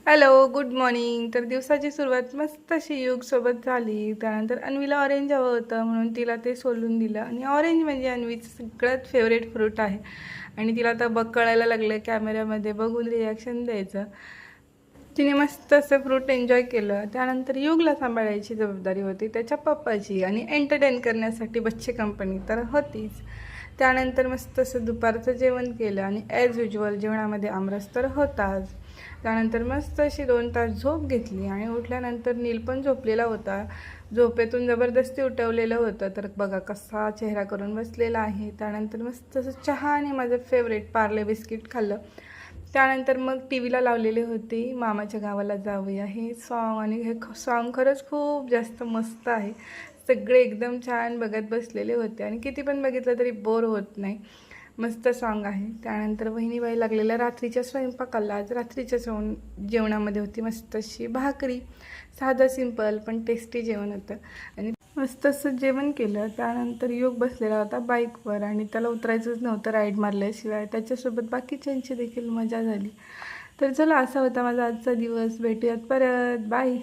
Hello, good morning. तर दिवसाची सुरुवात मस्त अशी युगसोबत झाली. त्यानंतर अन्वीला ऑरेंज हवं होतं म्हणून तिला ते सोलून दिलं आणि ऑरेंज म्हणजे अन्वीचं सगळ्यात फेवरेट फ्रूट आहे आणि तिला आता कळायला लागलं कॅमेऱ्यामध्ये बघून रिॲक्शन द्यायचं. तिने मस्त असं फ्रूट एन्जॉय केलं. त्यानंतर युगला सांभाळायची जबाबदारी होती त्याच्या पप्पाची आणि एंटरटेन करण्यासाठी बच्चे कंपनी तर होतीच. त्यानंतर मस्त असं दुपारचं जेवण केलं आणि ॲज युजल जेवणामध्ये आमरस तर होताच. त्यानंतर मस्त अशी 2 तास झोप घेतली आणि उठल्यानंतर नील पण झोपलेला होता. झोपेतून जबरदस्ती उठवलेलं होतं तर बघा कसा चेहरा करून बसलेला आहे. त्यानंतर मस्त असं चहा आणि माझं फेवरेट पार्ले बिस्किट खाल्लं. त्यानंतर मग टी व्हीला लावलेली होती मामाच्या गावाला जाऊया हे सॉन्ग आणि हे सॉन्ग खरंच खूप जास्त मस्त आहे. सगळे एकदम छान बघत बसलेले होते आणि किती पण बघितलं तरी बोर होत नाही. मस्त सॉन्ग आहे. त्यानंतर वहिनीबाई लागलेल्या रात्रीच्या स्वयंपाकाला. आज रात्रीच्या जेवणामध्ये होती मस्त अशी भाकरी. साधं सिंपल पण टेस्टी जेवण होतं आणि मस्त असं जेवण केलं. त्यानंतर योग बसलेला होता बाईकवर आणि त्याला उतरायचंच नव्हतं राईड मारल्याशिवाय. त्याच्यासोबत बाकीच्यांची देखील मजा झाली. तर चला असा होता माझा आजचा दिवस. भेटूयात परत. बाय.